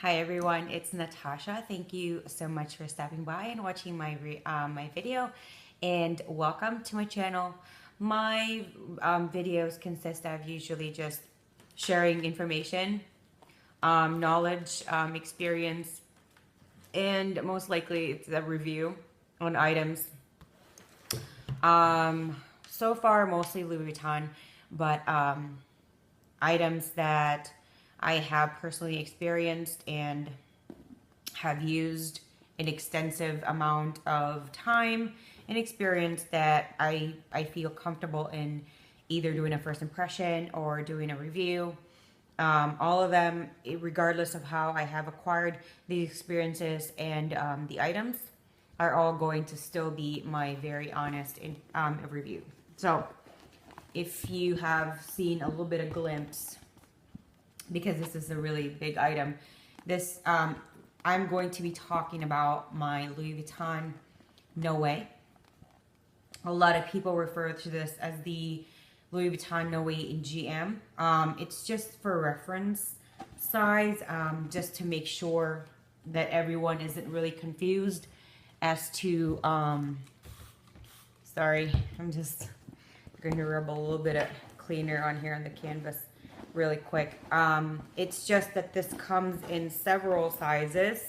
Hi everyone, it's Natasha. Thank you so much for stopping by and watching my video, and welcome to my channel. My videos consist of usually just sharing information, knowledge, experience, and most likely it's a review on items. So far, mostly Louis Vuitton, but items that I have personally experienced and have used an extensive amount of time and experience that I feel comfortable in either doing a first impression or doing a review. All of them, regardless of how I have acquired these experiences and the items, are all going to still be my very honest review. So if you have seen a little bit of glimpse, because this is a really big item, this I'm going to be talking about my Louis Vuitton Noe. A lot of people refer to this as the Louis Vuitton Noe in GM. It's just for reference size, just to make sure that everyone isn't really confused as to, sorry, I'm just going to rub a little bit of cleaner on here on the canvas really quick. It's just that this comes in several sizes.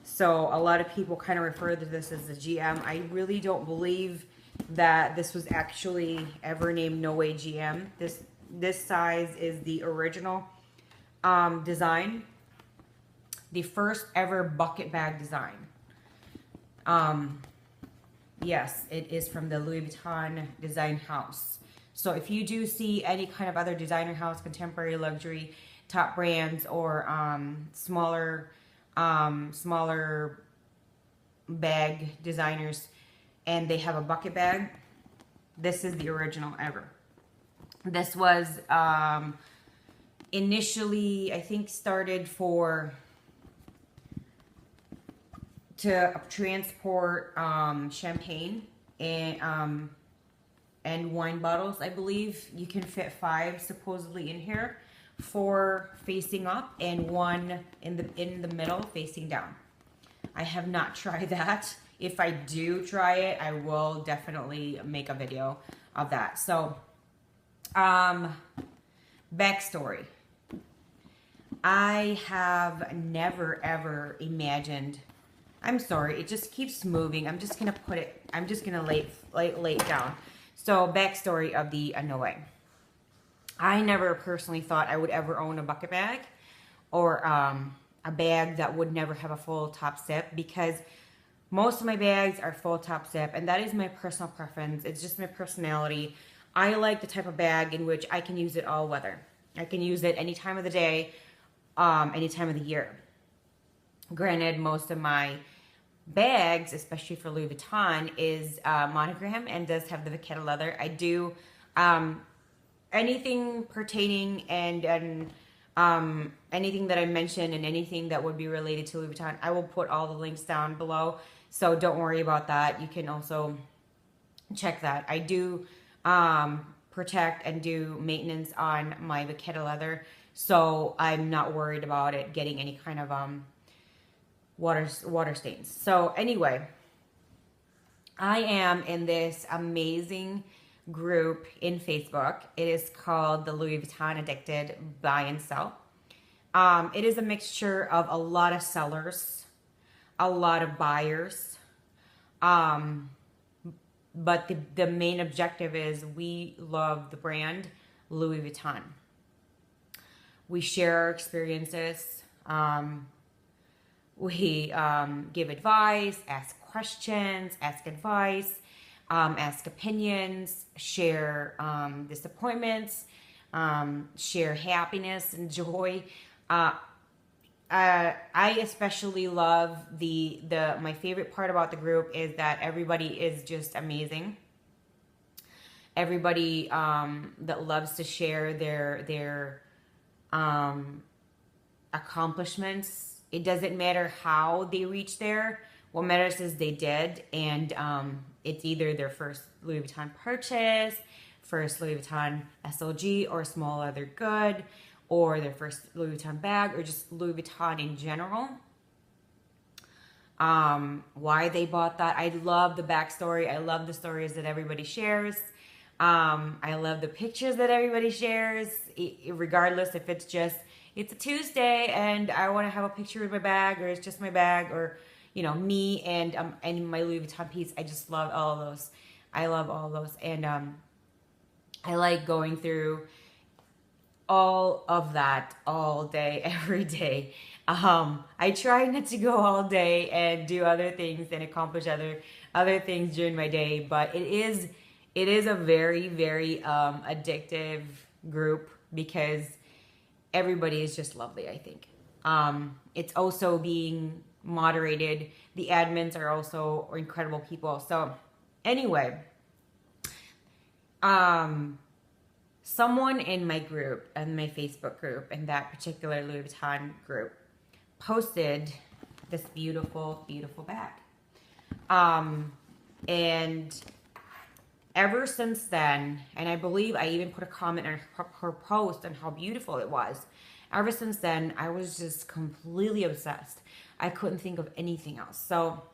So a lot of people kind of refer to this as the GM. I really don't believe that this was actually ever named Noe GM. This size is the original design. The first ever bucket bag design. Yes, it is from the Louis Vuitton design house. So if you do see any kind of other designer house, contemporary luxury, top brands, or smaller bag designers, and they have a bucket bag, this is the original ever. This was initially, I think, started to transport champagne and wine bottles. I believe you can fit 5 supposedly in here, 4 facing up and 1 in the middle facing down. I have not tried that. If I do try it, I will definitely make a video of that. So, backstory. I have never ever imagined. I'm sorry, it just keeps moving. I'm just gonna lay it down. So, backstory of the Noe. I never personally thought I would ever own a bucket bag or a bag that would never have a full top zip, because most of my bags are full top zip, and that is my personal preference. It's just my personality. I like the type of bag in which I can use it all weather. I can use it any time of the day, any time of the year. Granted, most of my bags, especially for Louis Vuitton, is monogram and does have the vachetta leather. I do anything pertaining and anything that I mentioned and anything that would be related to Louis Vuitton, I will put all the links down below. So don't worry about that. You can also check that. I do protect and do maintenance on my vachetta leather, so I'm not worried about it getting any kind of water stains. So anyway, I am in this amazing group in Facebook. It is called the Louis Vuitton Addicted Buy and Sell. It is a mixture of a lot of sellers, a lot of buyers, but the main objective is we love the brand Louis Vuitton. We share our experiences. We give advice, ask questions, ask advice, ask opinions, share disappointments, share happiness and joy. I especially love my favorite part about the group is that everybody is just amazing. Everybody that loves to share their accomplishments. It doesn't matter how they reach there. What matters is they did, and it's either their first Louis Vuitton purchase, first Louis Vuitton SLG or small leather good, or their first Louis Vuitton bag, or just Louis Vuitton in general. Why they bought that. I love the backstory. I love the stories that everybody shares. I love the pictures that everybody shares, regardless if it's just, it's a Tuesday and I want to have a picture with my bag, or it's just my bag, or, you know, me and my Louis Vuitton piece. I just love all of those. I love all of those. And, I like going through all of that all day, every day. I try not to go all day and do other things and accomplish other things during my day, but it is a very, very addictive group because everybody is just lovely, I think. It's also being moderated. The admins are also incredible people. So anyway, someone in my group, in my Facebook group, in that particular Louis Vuitton group, posted this beautiful, beautiful bag. And ever since then, and I believe I even put a comment on her post on how beautiful it was. Ever since then, I was just completely obsessed. I couldn't think of anything else. So,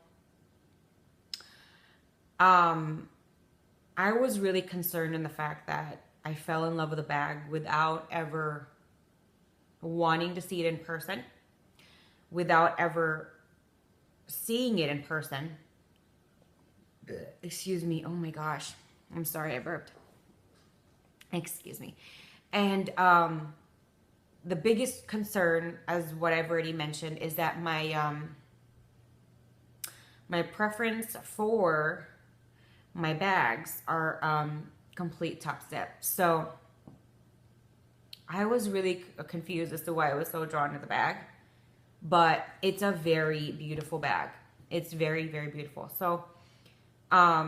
I was really concerned in the fact that I fell in love with the bag without ever wanting to see it in person, without ever seeing it in person. Excuse me. Oh my gosh. I'm sorry, I burped. Excuse me. And the biggest concern, as what I've already mentioned, is that my my preference for my bags are complete top step. So I was really confused as to why I was so drawn to the bag, but it's a very beautiful bag. It's very, very beautiful. So I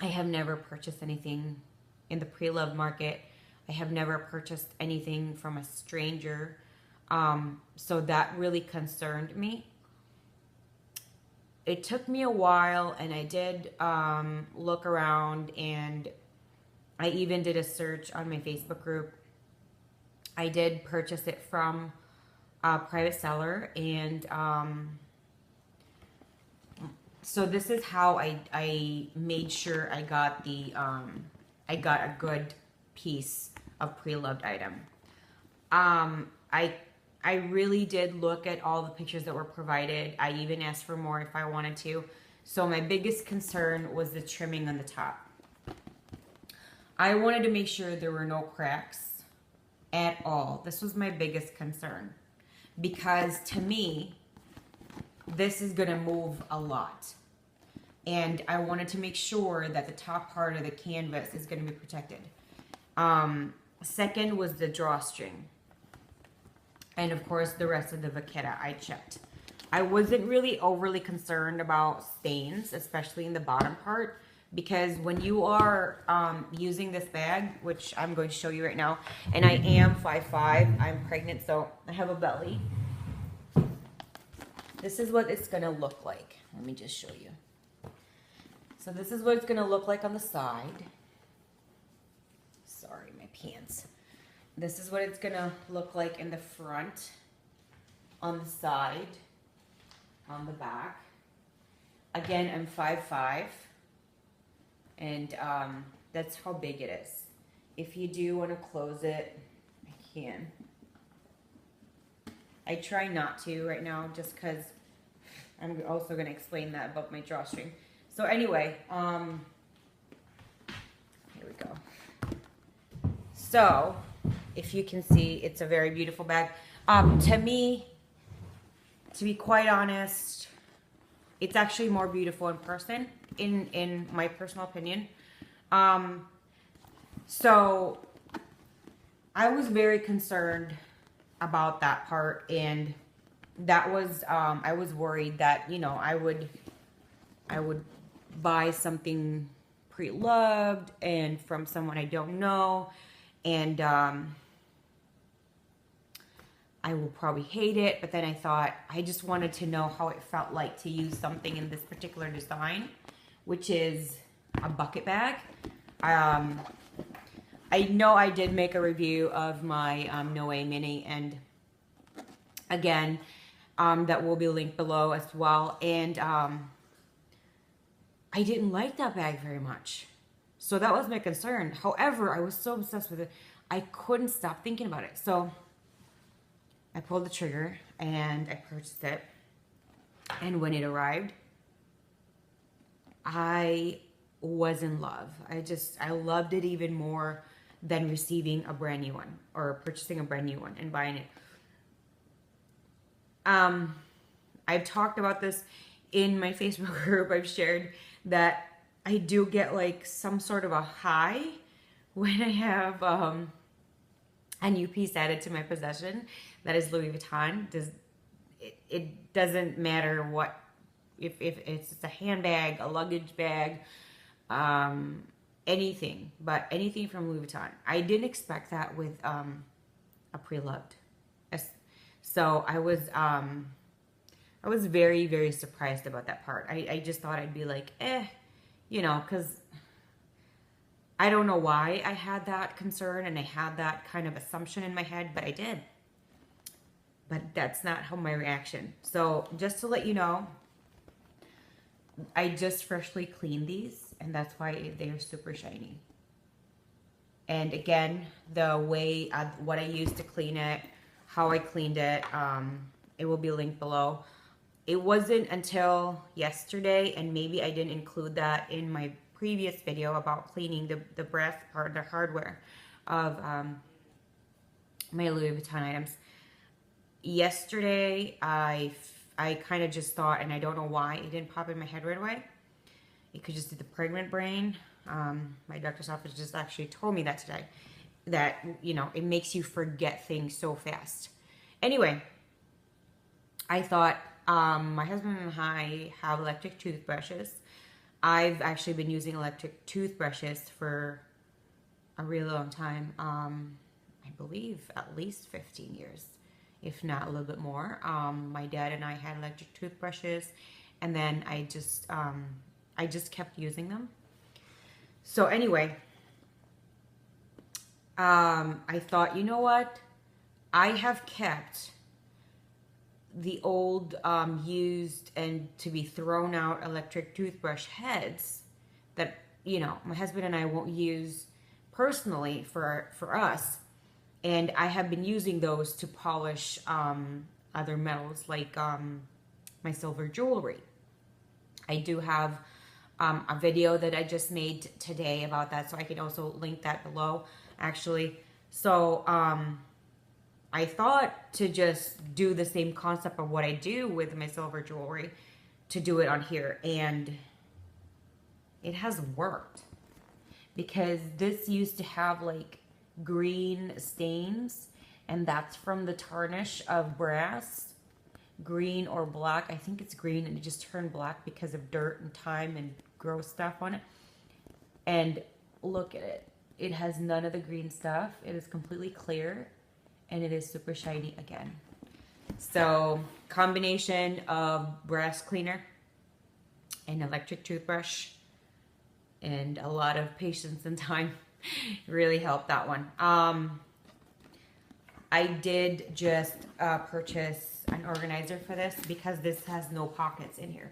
have never purchased anything in the pre-loved market. I have never purchased anything from a stranger. So that really concerned me. It took me a while, and I did look around, and I even did a search on my Facebook group. I did purchase it from a private seller, and so this is how I made sure I got the I got a good piece of pre-loved item. I really did look at all the pictures that were provided. I even asked for more if I wanted to. So my biggest concern was the trimming on the top. I wanted to make sure there were no cracks at all. This was my biggest concern, because to me, this is gonna move a lot. And I wanted to make sure that the top part of the canvas is gonna be protected. Second was the drawstring. And of course, the rest of the vachetta I checked. I wasn't really overly concerned about stains, especially in the bottom part, because when you are using this bag, which I'm going to show you right now, and I am 5'5", I'm pregnant, so I have a belly. This is what it's gonna look like. Let me just show you. So this is what it's gonna look like on the side. Sorry, my pants. This is what it's gonna look like in the front, on the side, on the back. Again, I'm 5'5", and that's how big it is. If you do want to close it, I can. I try not to right now, just because I'm also gonna explain that about my drawstring. So anyway, here we go. So, if you can see, it's a very beautiful bag. To me, to be quite honest, it's actually more beautiful in person, in my personal opinion. So I was very concerned about that part, and that was, I was worried that, you know, I would buy something pre-loved and from someone I don't know, and I will probably hate it. But then I thought, I just wanted to know how it felt like to use something in this particular design, which is a bucket bag. I I know I did make a review of my Noe Mini, and again, that will be linked below as well. And I didn't like that bag very much. So that was my concern. However, I was so obsessed with it, I couldn't stop thinking about it. So I pulled the trigger and I purchased it. And when it arrived, I was in love. I loved it even more than receiving a brand new one or purchasing a brand new one and buying it. I've talked about this in my Facebook group. I've shared that I do get like some sort of a high when I have a new piece added to my possession that is Louis Vuitton. It doesn't matter what, if it's a handbag, a luggage bag, anything, but anything from Louis Vuitton. I didn't expect that with a preloved. So I was very, very surprised about that part. I just thought I'd be like, you know, because I don't know why I had that concern and I had that kind of assumption in my head, but I did. But that's not how my reaction. So just to let you know, I just freshly cleaned these, and that's why they're super shiny. And again, the way, what I used to clean it, how I cleaned it, it will be linked below. It wasn't until yesterday, and maybe I didn't include that in my previous video about cleaning the brass part, the hardware of my Louis Vuitton items. Yesterday, I kind of just thought, and I don't know why it didn't pop in my head right away. It could just be the pregnant brain. My doctor's office just actually told me that today, that, you know, it makes you forget things so fast. Anyway, I thought, my husband and I have electric toothbrushes. I've actually been using electric toothbrushes for a really long time. I believe at least 15 years, if not a little bit more. My dad and I had electric toothbrushes, and then I just kept using them. So anyway, I thought, you know what? I have kept the old used and to be thrown out electric toothbrush heads that, you know, my husband and I won't use personally for us. And I have been using those to polish other metals, like my silver jewelry. I do have a video that I just made today about that, so I can also link that below, actually. So I thought to just do the same concept of what I do with my silver jewelry, to do it on here, and it has worked, because this used to have like green stains, and that's from the tarnish of brass, green or black. I think it's green, and it just turned black because of dirt and time and gross stuff on it. And look at it, it has none of the green stuff. It is completely clear, and it is super shiny again. So combination of brass cleaner and electric toothbrush and a lot of patience and time really helped that one. I did just purchase an organizer for this, because this has no pockets in here.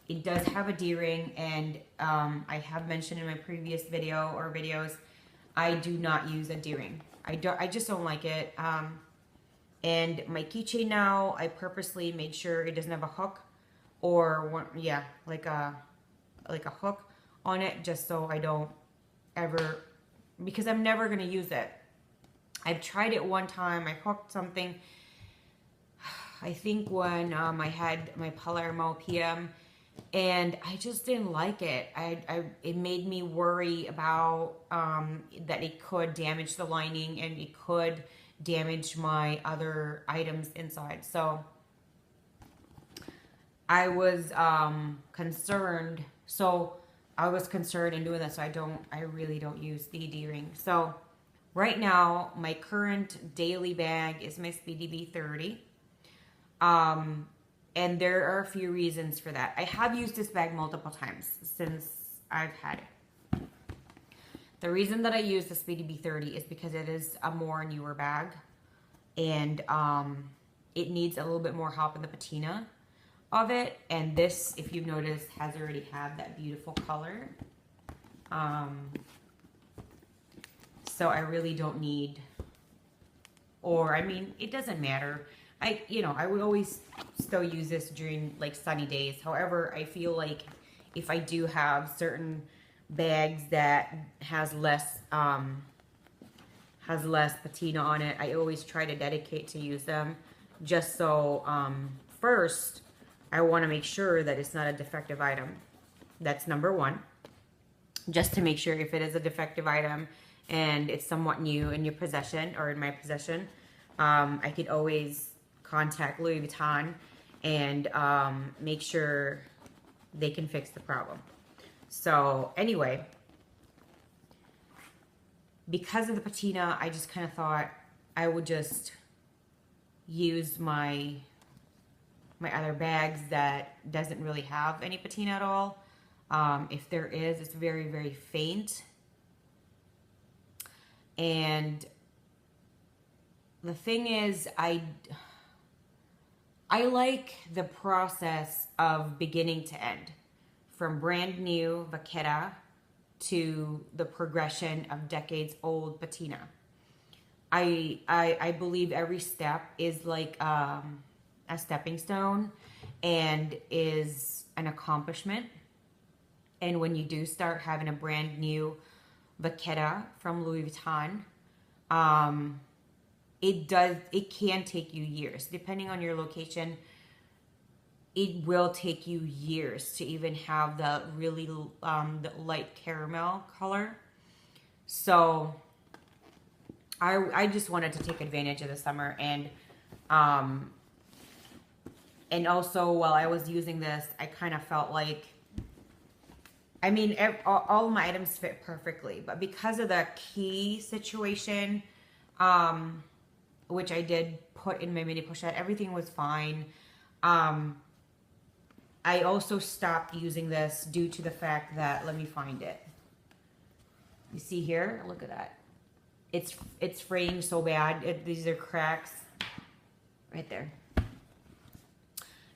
It does have a D-ring, and I have mentioned in my previous video or videos, I do not use a D-ring. I just don't like it. And my keychain now, I purposely made sure it doesn't have a hook, or one, yeah, like a hook on it, just so I don't ever, because I'm never gonna use it. I've tried it one time. I hooked something, I think when I had my Palermo PM, and I just didn't like it. It made me worry about that it could damage the lining, and it could damage my other items inside. So I was concerned. So I was concerned in doing that. So I really don't use the D-ring. So right now, my current daily bag is my Speedy B30. And there are a few reasons for that. I have used this bag multiple times since I've had it. The reason that I use the Speedy B30 is because it is a more newer bag, and it needs a little bit more help in the patina of it. And this, if you've noticed, has already had that beautiful color. So I really don't need, or I mean, it doesn't matter. I would always still use this during like sunny days. However, I feel like if I do have certain bags that has less patina on it, I always try to dedicate to use them, just so first I want to make sure that it's not a defective item. That's number one, just to make sure if it is a defective item and it's somewhat new in your possession or in my possession, I could always contact Louis Vuitton and make sure they can fix the problem. So anyway, because of the patina, I just kind of thought I would just use my other bags that doesn't really have any patina at all. If there is, it's very, very faint. And the thing is, I like the process of beginning to end, from brand new vachetta to the progression of decades old patina. I believe every step is like a stepping stone and is an accomplishment. And when you do start having a brand new vachetta from Louis Vuitton, it can take you years. Depending on your location, it will take you years to even have the really the light caramel color. So I just wanted to take advantage of the summer, and also while I was using this, I kind of felt like, I mean, all my items fit perfectly, but because of the key situation, which I did put in my mini pochette, everything was fine. I also stopped using this due to the fact that, let me find it. You see here? Look at that. It's fraying so bad. These are cracks right there.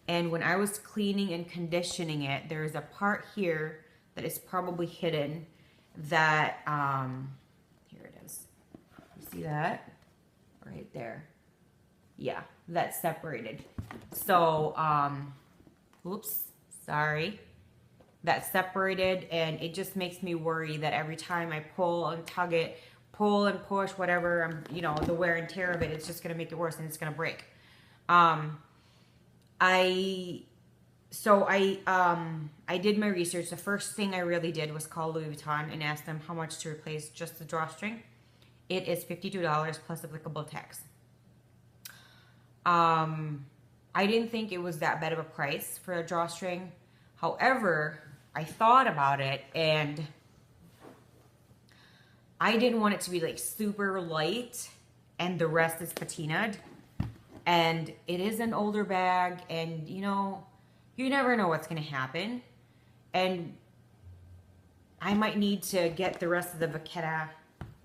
And when I was cleaning and conditioning it, there's a part here that is probably hidden that, here it is. You see that? Right there. Yeah, that's separated. So, oops, sorry. That's separated, and it just makes me worry that every time I pull and tug it, pull and push, whatever, the wear and tear of it, it's just going to make it worse and it's going to break. I did my research. The first thing I really did was call Louis Vuitton and ask them how much to replace just the drawstring. It is $52 plus applicable tax. I didn't think it was that bad of a price for a drawstring. However, I thought about it, and I didn't want it to be like super light and the rest is patinaed. And it is an older bag, and you never know what's going to happen. And I might need to get the rest of the vachetta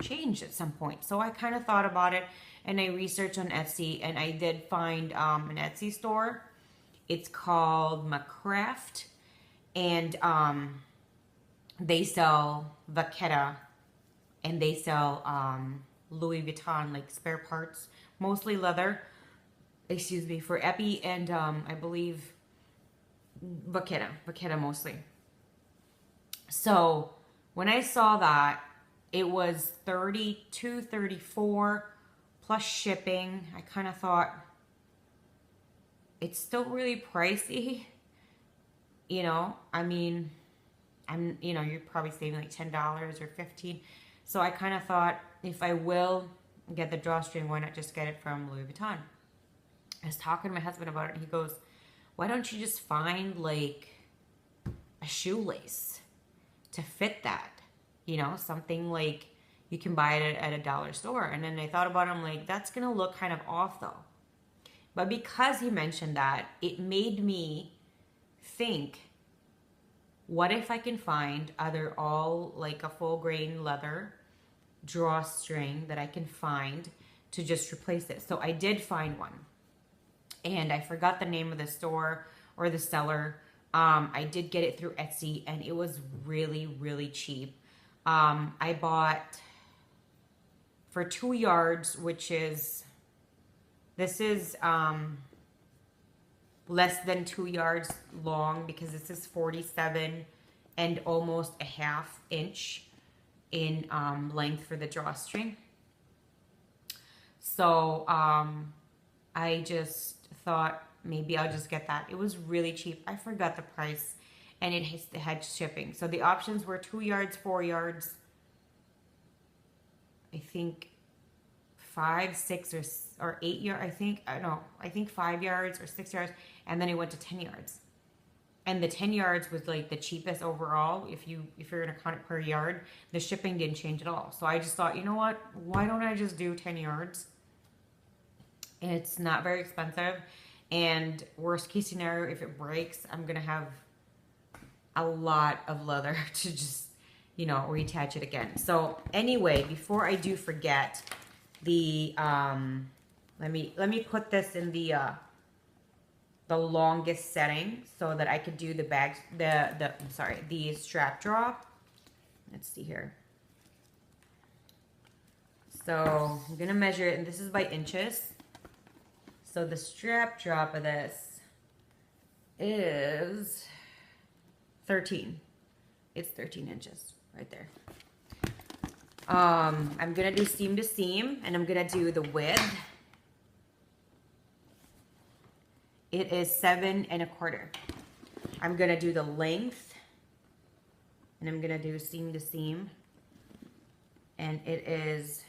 changed at some point. So I kind of thought about it, and I researched on Etsy, and I did find an Etsy store. It's called McCraft, and they sell vachetta, and they sell Louis Vuitton like spare parts, mostly leather. Excuse me, for epi and I believe vachetta mostly. So when I saw that, it was $32, $34 plus shipping. I kind of thought, it's still really pricey. I mean, you're probably saving like $10 or $15. So I kind of thought, if I will get the drawstring, why not just get it from Louis Vuitton? I was talking to my husband about it, and he goes, why don't you just find like a shoelace to fit that? Something like you can buy it at a dollar store. And then I thought about it, I'm like, that's going to look kind of off though. But because he mentioned that, it made me think, what if I can find either all like a full grain leather drawstring that I can find to just replace it. So I did find one, and I forgot the name of the store or the seller. I did get it through Etsy, and it was really, really cheap. I bought for 2 yards, which is, this is less than 2 yards long, because this is 47 and almost a half inch in length for the drawstring. So I just thought maybe I'll just get that. It was really cheap. I forgot the price, and it had shipping. So the options were 2 yards, 4 yards, I think 5, 6, or 8 yards. I think 5 yards or 6 yards, and then it went to 10 yards. And the 10 yards was like the cheapest overall. If you're gonna count it per yard, the shipping didn't change at all. So I just thought, you know what? Why don't I just do 10 yards? It's not very expensive. And worst case scenario, if it breaks, I'm gonna have a lot of leather to just, reattach it again. So anyway, before I do forget, the let me put this in the longest setting so that I could do the strap draw. Let's see here. So I'm gonna measure it, and this is by inches. So the strap drop of this is 13. It's 13 inches right there. I'm gonna do seam to seam, and I'm gonna do the width. It is 7 1/4. I'm gonna do the length, and I'm gonna do seam to seam, and it is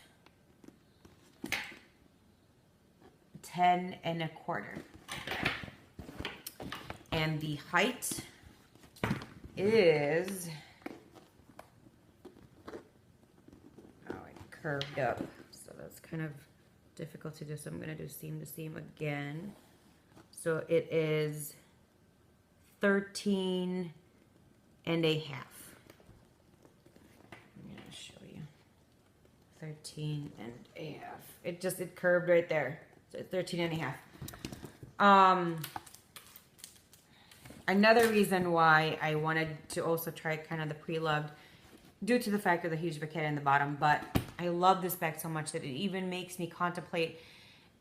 10 1/4. And the height is, it curved up, so that's kind of difficult to do. So I'm gonna do seam to seam again. So it is 13 1/2. I'm gonna show you. 13 1/2. It curved right there. So it's 13 1/2. Another reason why I wanted to also try kind of the pre-loved, due to the fact of the huge vachetta in the bottom, but I love this bag so much that it even makes me contemplate,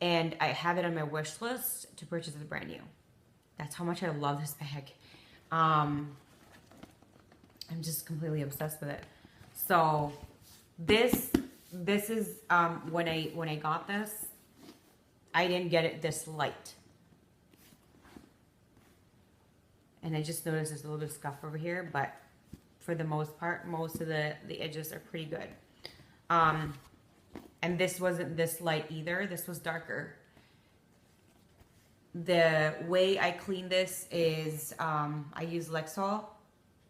and I have it on my wish list to purchase it brand new. That's how much I love this bag. I'm just completely obsessed with it. So this is when I got this, I didn't get it this light. And I just noticed there's a little bit of scuff over here, but for the most part, most of the edges are pretty good. And this wasn't this light either. This was darker. The way I clean this is I use Lexol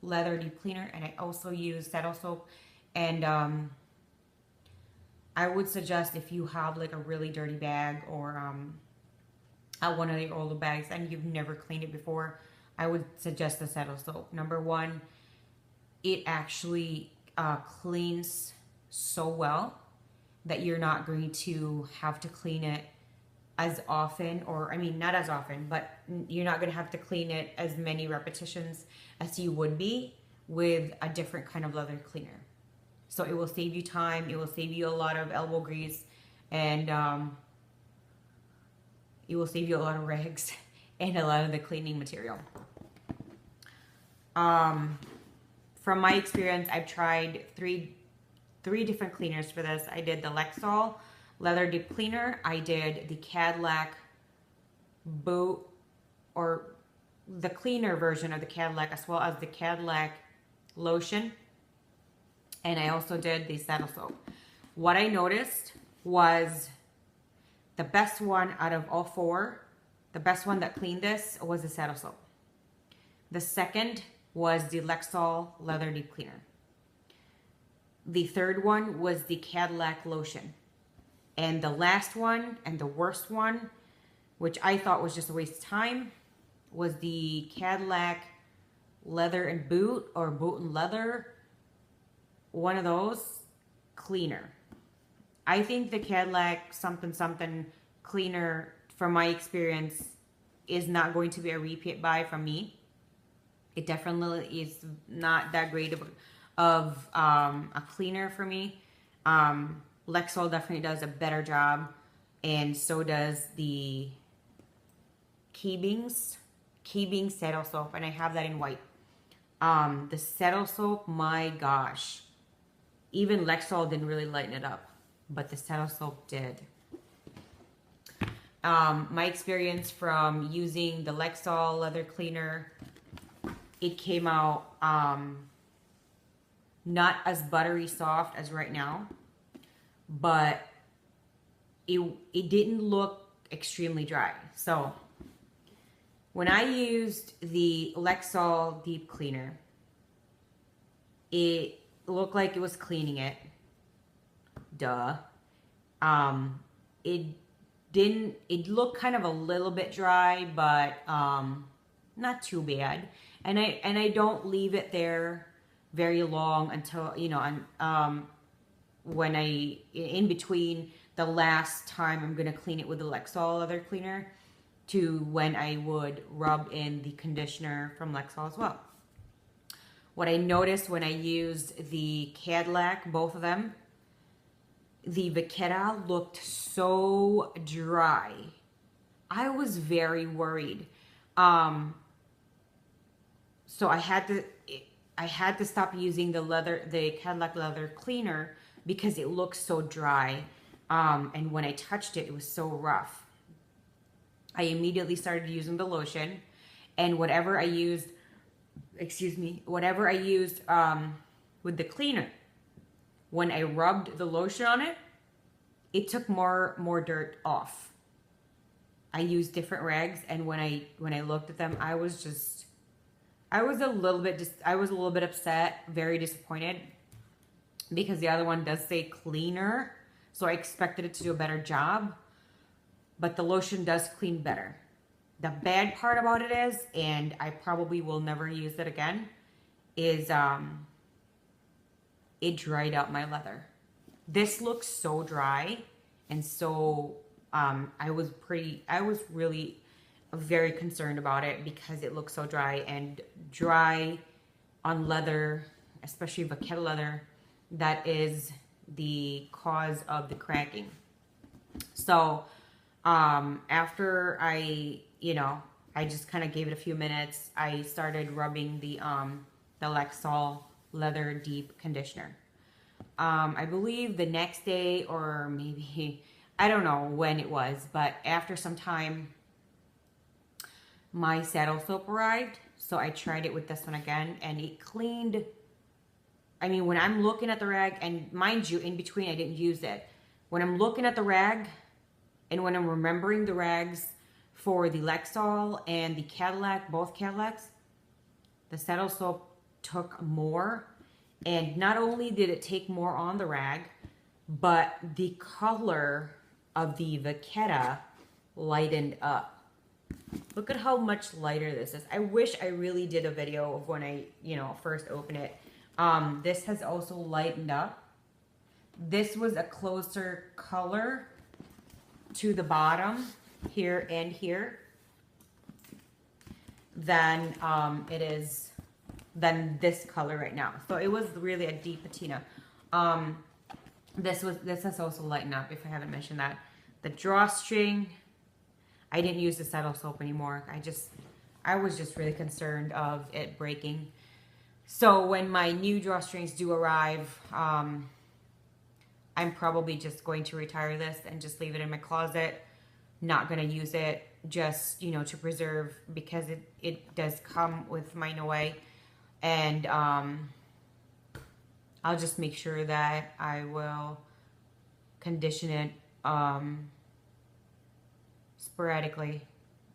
leather deep cleaner, and I also use Saddle soap. And I would suggest, if you have like a really dirty bag, or one of the older bags and you've never cleaned it before, I would suggest the Saddle soap. Number one, it actually cleans so well that you're not going to have to clean it as often, or I mean, not as often, but you're not going to have to clean it as many repetitions as you would be with a different kind of leather cleaner. So it will save you time. It will save you a lot of elbow grease, and it will save you a lot of rags and a lot of the cleaning material. From my experience, I've tried three different cleaners for this. I did the Lexol leather deep cleaner. I did the Cadillac boot, or the cleaner version of the Cadillac, as well as the Cadillac lotion. And I also did the Saddle soap. What I noticed was the best one out of all four, the best one that cleaned this was the Saddle soap. The second was the Lexol leather deep cleaner. The third one was the Cadillac lotion. And the last one, and the worst one, which I thought was just a waste of time, was the Cadillac leather and boot or boot and leather, one of those, cleaner. I think the Cadillac something something cleaner, from my experience, is not going to be a repeat buy from me. It definitely is not that great of a cleaner for me. Lexol definitely does a better job, and so does the Keybings Settle Soap, and I have that in white. The Settle Soap, my gosh. Even Lexol didn't really lighten it up, but the Settle Soap did. My experience from using the Lexol leather cleaner, it came out not as buttery soft as right now, but it didn't look extremely dry. So when I used the Lexol deep cleaner, it looked like it was cleaning it. Duh. It looked kind of a little bit dry, but not too bad. And I don't leave it there very long until, you know, when in between the last time I'm gonna clean it with the Lexol leather cleaner to when I would rub in the conditioner from Lexol as well. What I noticed when I used the Cadillac, both of them, the vachetta looked so dry. I was very worried. So I had to stop using the Cadillac leather cleaner because it looked so dry. And when I touched it, it was so rough. I immediately started using the lotion, and whatever I used with the cleaner, when I rubbed the lotion on it, it took more dirt off. I used different rags, and when I looked at them, I was a little bit upset, very disappointed, because the other one does say cleaner, so I expected it to do a better job, but the lotion does clean better. The bad part about it is, and I probably will never use it again, is it dried out my leather. This looks so dry, and so I was really very concerned about it because it looks so dry, and dry on leather, especially vachetta leather, that is the cause of the cracking. So after I just kind of gave it a few minutes, I started rubbing the Lexol leather deep conditioner. I believe the next day, or maybe, I don't know when it was, but after some time, my saddle soap arrived. So I tried it with this one again, and it cleaned. I mean, when I'm looking at the rag, and mind you, in between I didn't use it. When I'm looking at the rag, and when I'm remembering the rags for the Lexol and the Cadillac, both Cadillacs, the saddle soap took more. And not only did it take more on the rag, but the color of the vachetta lightened up. Look at how much lighter this is. I wish I really did a video of when I, first opened it. This has also lightened up. This was a closer color to the bottom here and here than it is than this color right now. So it was really a deep patina. This has also lightened up, if I haven't mentioned that. The drawstring, I didn't use the saddle soap anymore. I was just really concerned of it breaking. So when my new drawstrings do arrive, I'm probably just going to retire this and just leave it in my closet. Not going to use it, just, to preserve, because it does come with my Noe. And I'll just make sure that I will condition it sporadically,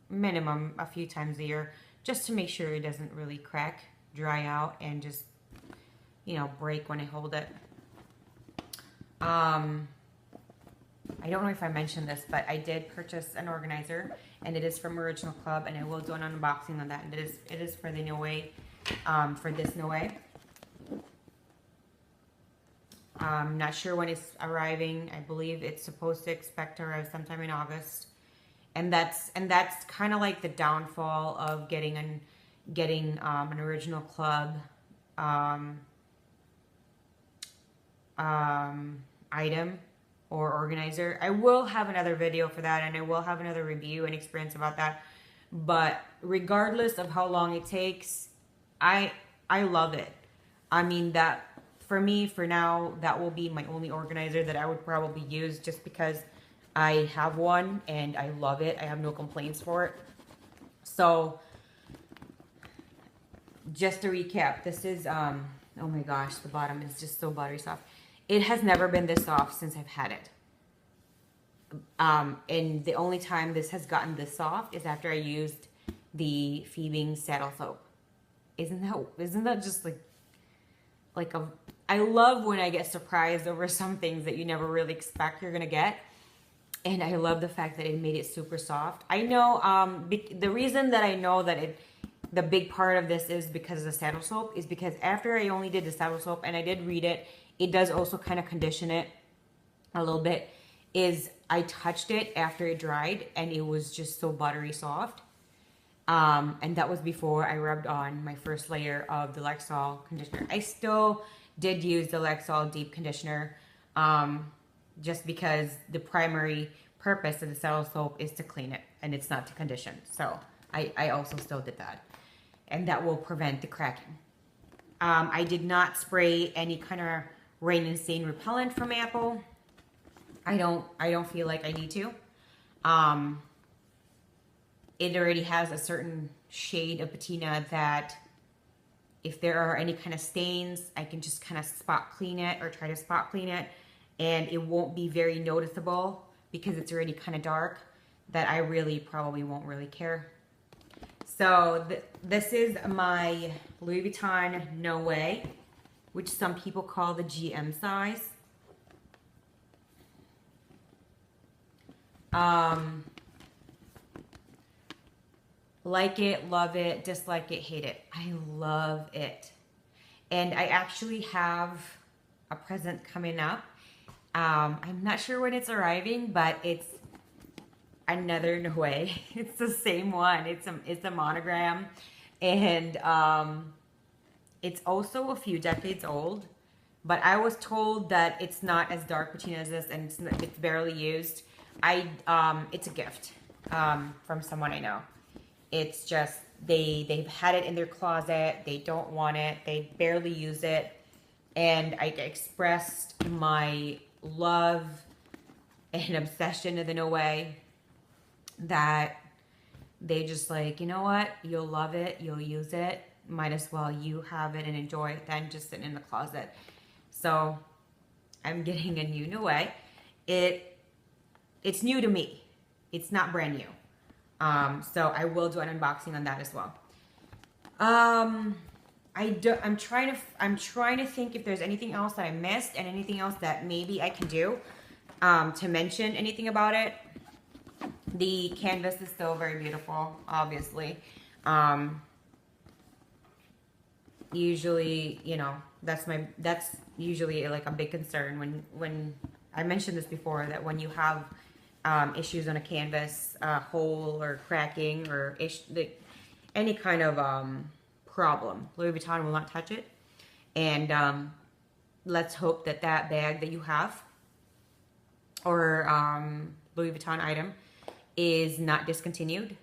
minimum a few times a year, just to make sure it doesn't really crack, dry out, and just, break when I hold it. I don't know if I mentioned this, but I did purchase an organizer, and it is from Original Club, and I will do an unboxing on that. And it is for the Noe for this Noe. I'm not sure when it's arriving. I believe it's supposed to expect to arrive sometime in August. And that's kind of like the downfall of getting an original club item or organizer. I will have another video for that, and I will have another review and experience about that. But regardless of how long it takes, I love it. I mean, that for me, for now, that will be my only organizer that I would probably use, just because I have one and I love it. I have no complaints for it. So just to recap, this is oh my gosh, the bottom is just so buttery soft. It has never been this soft since I've had it. And the only time this has gotten this soft is after I used the Phoebing saddle soap. Isn't that just like a, I love when I get surprised over some things that you never really expect you're gonna get. And I love the fact that it made it super soft. I know the reason that I know that the big part of this is because of the saddle soap is because after I only did the saddle soap, and I did read it, it does also kind of condition it a little bit, is I touched it after it dried and it was just so buttery soft. And that was before I rubbed on my first layer of the Lexol conditioner. I still did use the Lexol deep conditioner, just because the primary purpose of the saddle soap is to clean it and it's not to condition. So I also still did that, and that will prevent the cracking. I did not spray any kind of rain and stain repellent from Apple. I don't feel like I need to. It already has a certain shade of patina that if there are any kind of stains, I can just kind of spot clean it or try to spot clean it, and it won't be very noticeable because it's already kind of dark, that I really probably won't really care. So this is my Louis Vuitton Noe, which some people call the GM size. Like it, love it, dislike it, hate it. I love it. And I actually have a present coming up. I'm not sure when it's arriving, but it's another Noe. It's the same one. It's a monogram, and it's also a few decades old. But I was told that it's not as dark patina as this, and it's barely used. It's a gift from someone I know. It's just they've had it in their closet. They don't want it. They barely use it, and I expressed my love and obsession to the Noe, that they just like, you know what, you'll love it, you'll use it, might as well you have it and enjoy it than just sit in the closet. So I'm getting a new Noe. It's new to me. It's not brand new. So I will do an unboxing on that as well. I'm trying to think if there's anything else that I missed and anything else that maybe I can do to mention anything about it. The canvas is still very beautiful, obviously. Usually, you know, that's usually like a big concern when I mentioned this before, that when you have issues on a canvas, hole or cracking or any kind of problem, Louis Vuitton will not touch it. And let's hope that that bag that you have, or Louis Vuitton item, is not discontinued.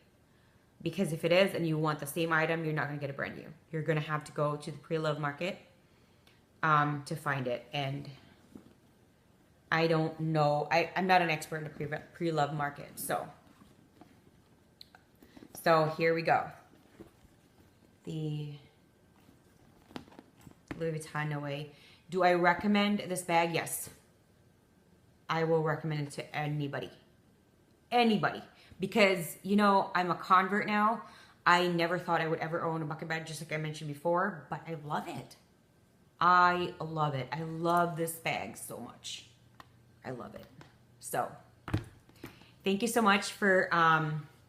Because if it is and you want the same item, you're not going to get it brand new. You're going to have to go to the pre-loved market to find it. And I don't know. I'm not an expert in the pre-loved market. So here we go. The Louis Vuitton Noe. Do I recommend this bag? Yes. I will recommend it to anybody. Anybody. Because, you know, I'm a convert now. I never thought I would ever own a bucket bag, just like I mentioned before, but I love it. I love it. I love this bag so much. I love it. So, thank you so much for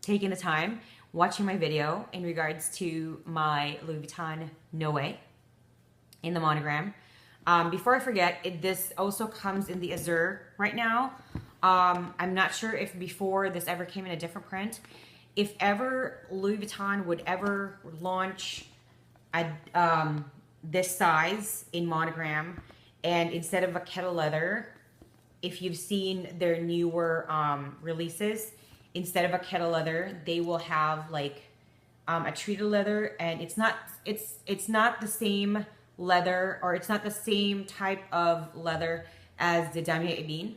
taking the time. watching my video in regards to my Louis Vuitton Noe in the monogram. Before I forget, this also comes in the azure right now. I'm not sure if before this ever came in a different print. If ever Louis Vuitton would ever launch this size in monogram, and instead of vachetta leather, if you've seen their newer releases, instead of vachetta leather, they will have like a treated leather, and it's not the same leather, or it's not the same type of leather as the Damier Ebene,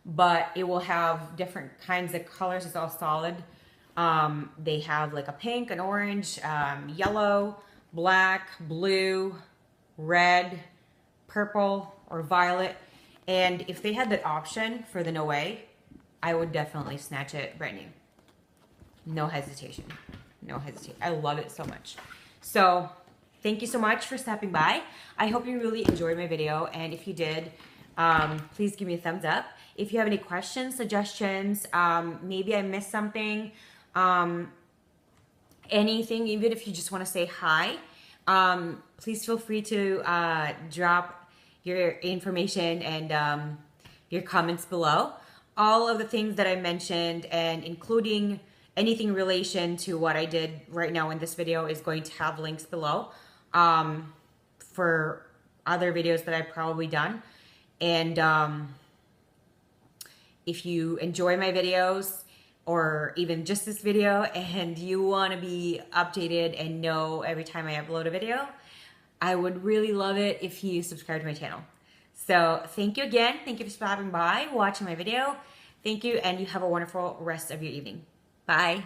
but it will have different kinds of colors. It's all solid. They have like a pink, an orange, yellow, black, blue, red, purple, or violet. And if they had that option for the Noe, I would definitely snatch it brand new. No hesitation. No hesitation. I love it so much. So thank you so much for stopping by. I hope you really enjoyed my video. And if you did, please give me a thumbs up. If you have any questions, suggestions, maybe I missed something, anything, even if you just want to say hi, please feel free to drop your information and your comments below. All of the things that I mentioned, and including anything in relation to what I did right now in this video, is going to have links below for other videos that I've probably done. And if you enjoy my videos, or even just this video, and you want to be updated and know every time I upload a video, I would really love it if you subscribe to my channel. So thank you again. Thank you for stopping by, watching my video. Thank you, and you have a wonderful rest of your evening. Bye.